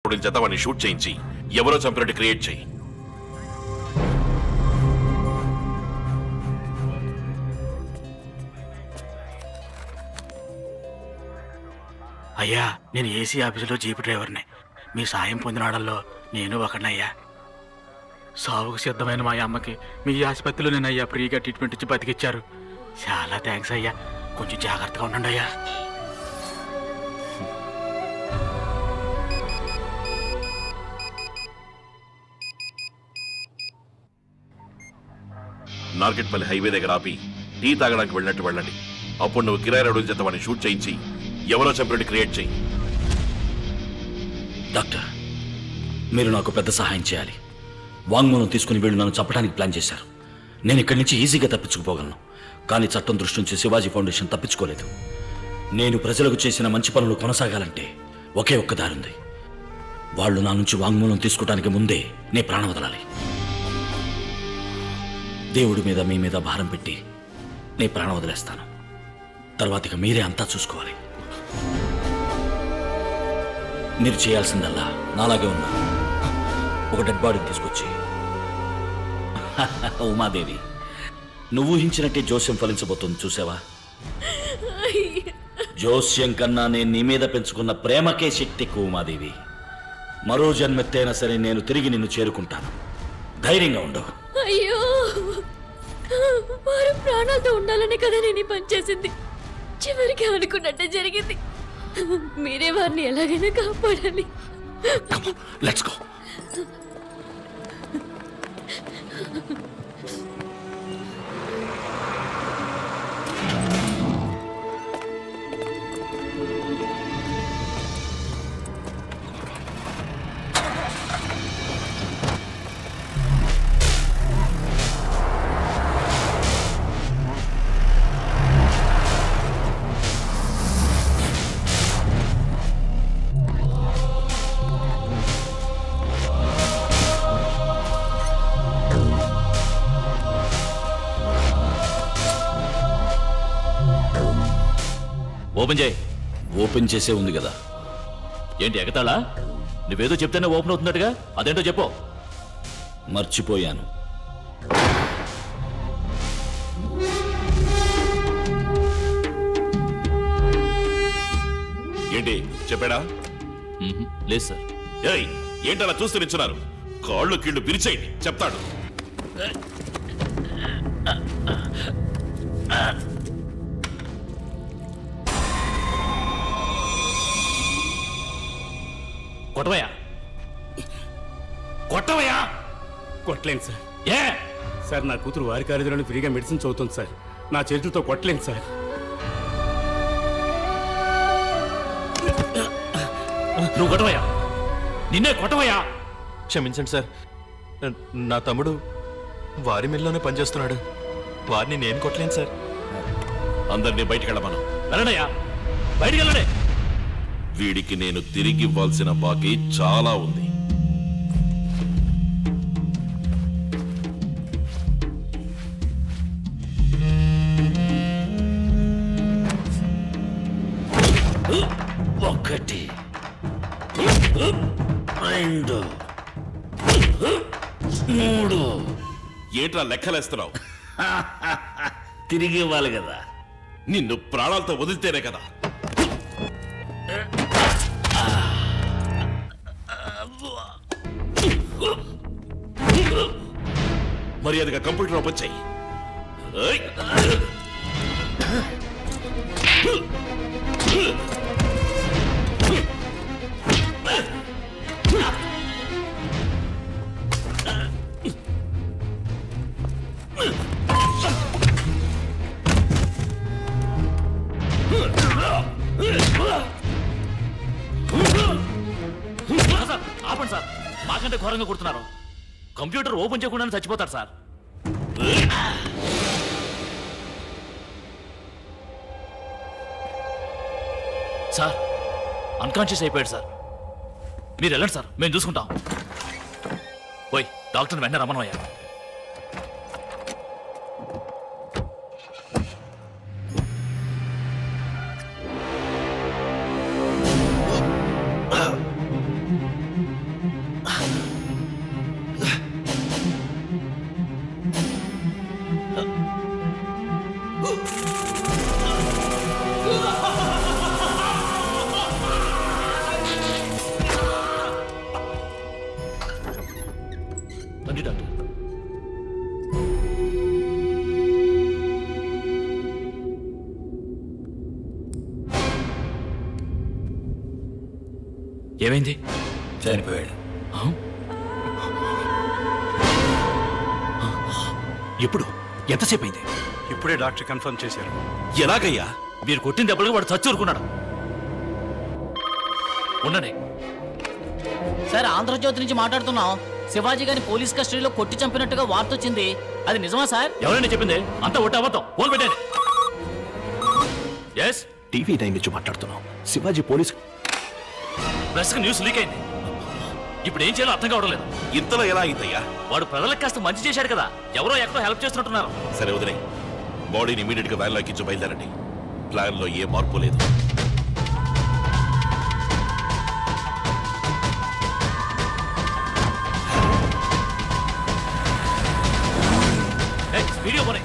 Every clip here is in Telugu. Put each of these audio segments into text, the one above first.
చేత వాడిని షూట్ చేయించి ఎవరో చంపినట్టు క్రియేట్ చేయి. అయ్యా, నేను ఏసీ ఆఫీసులో జీపు డ్రైవర్ని. మీ సాయం పొందినాడల్లో నేను ఒకనయ్యా. సావుకు సిద్ధమైన మా అమ్మకి మీ ఆసుపత్రిలో నేను అయ్యా ఫ్రీగా ట్రీట్మెంట్ ఇచ్చి బతికిచ్చారు. చాలా థ్యాంక్స్ అయ్యా. కొంచెం జాగ్రత్తగా ఉండండి అయ్యా. నార్కెట్పల్లి హైవే దగ్గర ఆపి టీ తాగడానికి వెళ్ళినట్టు వెళ్ళండి. అప్పుడు నువ్వు కిరాయి రౌడీల చేత వాడిని షూట్ చేయించి ఎవరో చంపినట్టు క్రియేట్ చేయి. డాక్టర్, మీరు నాకు పెద్ద సహాయం చేయాలి. వాంగ్మూలం తీసుకుని వీళ్ళు నన్ను చంపడానికి ప్లాన్ చేశారు. నేను ఇక్కడి నుంచి ఈజీగా తప్పించుకుపోగలను. కానీ చట్టం దృష్టి నుంచి శివాజీ ఫౌండేషన్ తప్పించుకోలేదు. నేను ప్రజలకు చేసిన మంచి పనులు కొనసాగాలంటే ఒకే ఒక్క దారుంది. వాళ్ళు నా నుంచి వాంగ్మూలం తీసుకోవడానికి ముందే నే ప్రాణం వదలాలి. దేవుడి మీద మీ మీద భారం పెట్టి నే ప్రాణం వదిలేస్తాను. తర్వాత ఇక మీరే అంతా చూసుకోవాలి. మీరు చేయాల్సిందల్లా నాలాగే ఉన్నా ఒక డెడ్ బాడీని తీసుకొచ్చి ఉమాదేవి, నువ్వు ఊహించినట్టే జోస్యం ఫలించబోతుంది. చూసావా? జోస్యం కన్నా నేను నీ మీద పెంచుకున్న ప్రేమకే శక్తి ఎక్కువ ఉమాదేవి. మరో జన్మెత్తైనా సరే నేను తిరిగి నిన్ను చేరుకుంటాను. ధైర్యంగా ఉండు. అయ్యో, వారు ప్రాణాలతో ఉండాలని కదా నేను పని చేసింది. చివరికి అనుకున్నట్టే జరిగింది. మీరే వారిని ఎలాగైనా కాపాడాలి. Let's go. ఓపెన్ చేయి. ఓపెన్ చేసే ఉంది కదా. ఏంటి ఎగతాళా? నువ్వేదో చెప్తేనే ఓపెన్ అవుతున్నట్టుగా, అదేంటో చెప్పు. మర్చిపోయాను. ఏంటి చెప్పాడా? లేదు సార్. ఏయ్, ఏంటలా చూస్తూ నిల్చున్నారు? కాళ్ళు కీళ్లు విరిచేయండి, చెప్తాడు. కొట్టవయ్యా, కొట్టవయ్యా. కొట్టలేను సార్. ఏ సార్, నా కూతురు వారి కాలేజీలోనే ఫ్రీగా మెడిసిన్ చదువుతుంది సార్. నా చేతులతో కొట్టలేను సార్. నువ్వు కొట్టవయ్యా, నిన్నే కొట్టవయ్యా. క్షమించండి సార్, నా తమ్ముడు వారి మిల్లోనే పనిచేస్తున్నాడు. వారిని నేను కొట్టలేను సార్. అందరినీ బయటికి వెళ్ళమను. వెళ్ళడయ్యా, బయటికి వెళ్ళడే. వీడికి నేను తిరిగి ఇవ్వాల్సిన బాకీ చాలా ఉంది. ఒకటి, రెండు, మూడు. ఏంట్రా లెక్కలేస్తున్నావు? తిరిగి ఇవ్వాలి కదా. నిన్ను ప్రాణాలతో వదిలితేనే కదా. మర్యాదగా కంప్యూటర్ ఓపెన్ చెయ్యి. సార్ ఆపండి సార్, మాకంటే ఘోరంగా కొడుతున్నారు. కంప్యూటర్ ఓపెన్ చేయకుండా చచ్చిపోతారు సార్. సార్ అన్కాన్షియస్ అయిపోయాడు సార్. మీరు వెళ్ళండి సార్, మేము చూసుకుంటాం. పోయి డాక్టర్ని వెంటనే రమ్మనయ్యా. ఏమైంది? చనిపోయాడు. ఎప్పుడు? ఎంతసేపు అయింది? ఇప్పుడే డాక్టర్ కన్ఫర్మ్ చేశారు. ఎలాగయ్యా? మీరు కొట్టిన దెబ్బలకు వాడు చచ్చూరుకున్నాడు. ఉండండి. సార్, ఆంధ్రజ్యోతి నుంచి మాట్లాడుతున్నాం. శివాజీ గారిని పోలీస్ కస్టడీలో కొట్టి చంపినట్టుగా వార్త వచ్చింది. అది నిజమా సార్? ఎవరైనా చెప్పింది? అంతా ఒట్టి అబద్ధం. ఫోన్ పెట్టండి. ఎస్, టీవీ టైం నుంచి మాట్లాడుతున్నాం. Shivaji police press news leak అయింది. ఇప్పుడు ఏం చేయాలో అర్థం కావడం లేదు. ఇంతలో ఎలా అయిందయ్యా? వాడు ప్రజలకు కాస్త మంచి చేశాడు కదా, ఎవరో ఎక్కడో హెల్ప్ చేస్తున్నట్టున్నారు. సరే వదిలే, బాడీని ఇమీడియట్ గా వ్యాన్లో ఎక్కించి బయలుదేరండి. ప్లాన్ లో ఏ మార్పు లేదు. వీడియో పోనీ.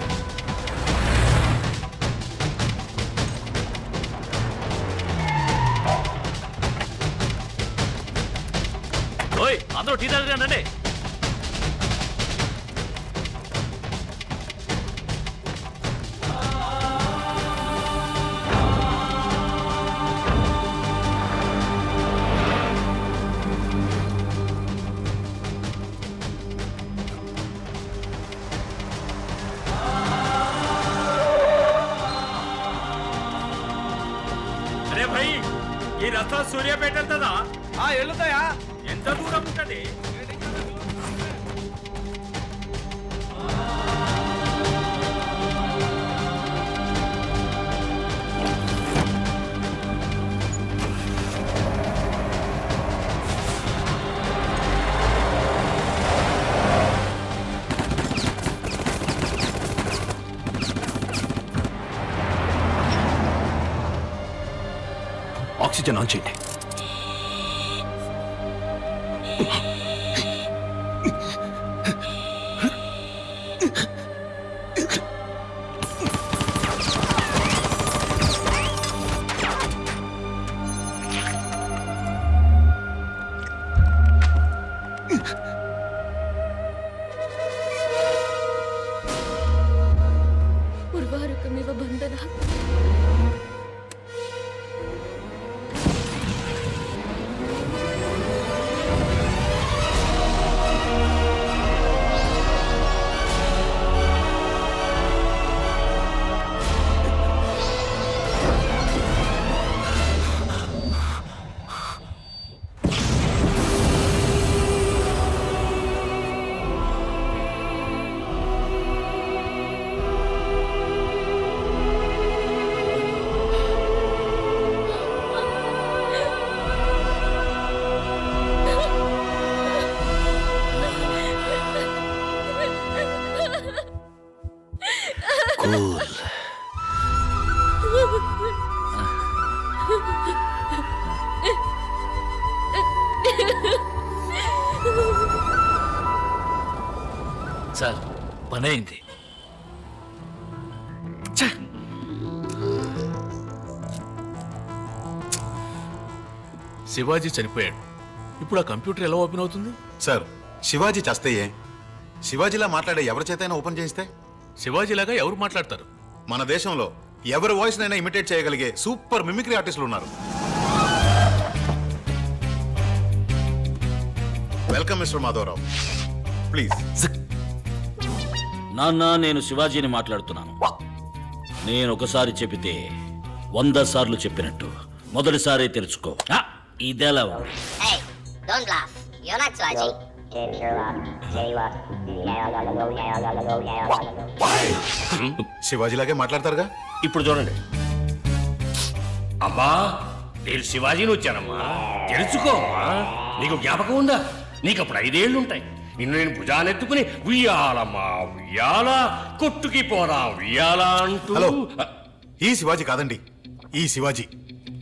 ఓయ్, అందరూ టీ తాగండి. అరే భయ్, ఈ రథ సూర్యాపేట వెళ్తుందా? వెళ్తాయా? ఎంత దూరం ఉంటుంది? ఆక్సిజన్ ఆన్ చేయండి. ఉర్వారుకమివ బంధన. సార్, పని అయింది. శివాజీ చనిపోయాడు. ఇప్పుడు ఆ కంప్యూటర్ ఎలా ఓపెన్ అవుతుంది? సార్, శివాజీ చస్తేయే శివాజీలా మాట్లాడే ఎవరి చేతైనా ఓపెన్ చేయిస్తే? శివాజీలాగా ఎవరు మాట్లాడతారు? మన దేశంలో ఎవరి వాయిస్ నైనా ఇమిటేట్ చేయగలిగే సూపర్ మిమిక్రీ ఆర్టిస్టులు ఉన్నారు. Welcome mister Madhavarao, please. నాన్న, నేను శివాజీని మాట్లాడుతున్నాను. నేను ఒకసారి చెబితే 100 సార్లు చెప్పినట్టు మొదటిసారి తెలుసుకో. ఇదెలా? Hey, don't laugh. You're not Swaji. శివాజీలాగే మాట్లాడతారుగా. ఇప్పుడు చూడండి. అమ్మా, నేను శివాజీని వచ్చానమ్మా. తెలుసుకోమ్మా. నీకు జ్ఞాపకం ఉందా? నీకు అప్పుడు 5 ఏళ్ళు ఉంటాయి. నిన్ను నేను భుజానెత్తుకుని ఉయ్యాలమ్మా ఉయ్యాల, కొట్టుకి పోరా ఉయ్యాల అంటూ. హలో, ఈ శివాజీ కాదండి, ఈ శివాజీ.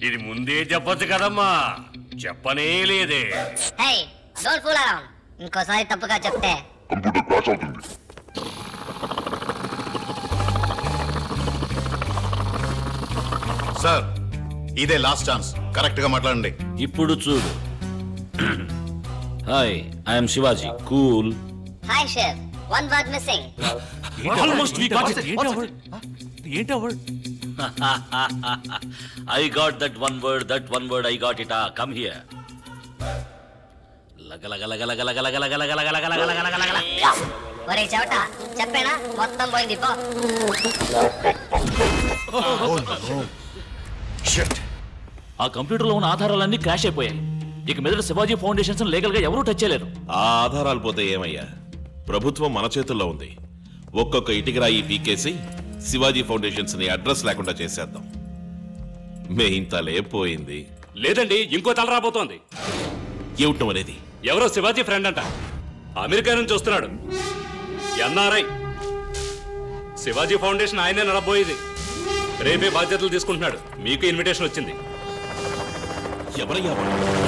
ఇది ముందే చెప్పొచ్చు కదమ్మా, చెప్పనే లేదే. Hey, don't fool around. ఇంకోసారి తప్పుగా చెప్తే కంప్యూటర్ క్రాష్ అవుతుంది. సార్, ఇదే లాస్ట్ ఛాన్స్, కరెక్ట్ గా మాట్లాడండి. ఇప్పుడు చూడు. Hi, I'm Shivaji. Cool. Hi, Shiv. One word missing. Almost we got it. ఏంటి hour? I got that one word, I got it. Come here. ఒరే చెవట చెప్పేనా మొత్తం పోయింది పో. ఆ కంప్యూటర్లో ఉన్న ఆధారాలన్నీ క్రాష్ అయిపోయాయి. ఇక మీద శివాజీ ఫౌండేషన్స్ లీగల్ గా ఎవరూ టచ్ చేయలేరు. ఆ ఆధారాలు పోతే ఏమయ్యా, ప్రభుత్వం మన చేతుల్లో ఉంది. ఒక్కొక్క ఇటుకరాయి పీకేసి శివాజీ ఫౌండేషన్స్ ని అడ్రస్ లేకుండా చేసేద్దాం. మెయిన్ తలే పోయింది. లేదండి, ఇంకో తల రాబోతోంది. ఏమిటం అనేది? ఎవరో శివాజీ ఫ్రెండ్ అంట, అమెరికా నుంచి వస్తున్నాడు. ఎన్ఆర్ఐ. శివాజీ ఫౌండేషన్ ఆయనే నడబోయేది. రేపే బాధ్యతలు తీసుకుంటున్నాడు. మీకు ఇన్విటేషన్ వచ్చింది. ఎవరయ్యా?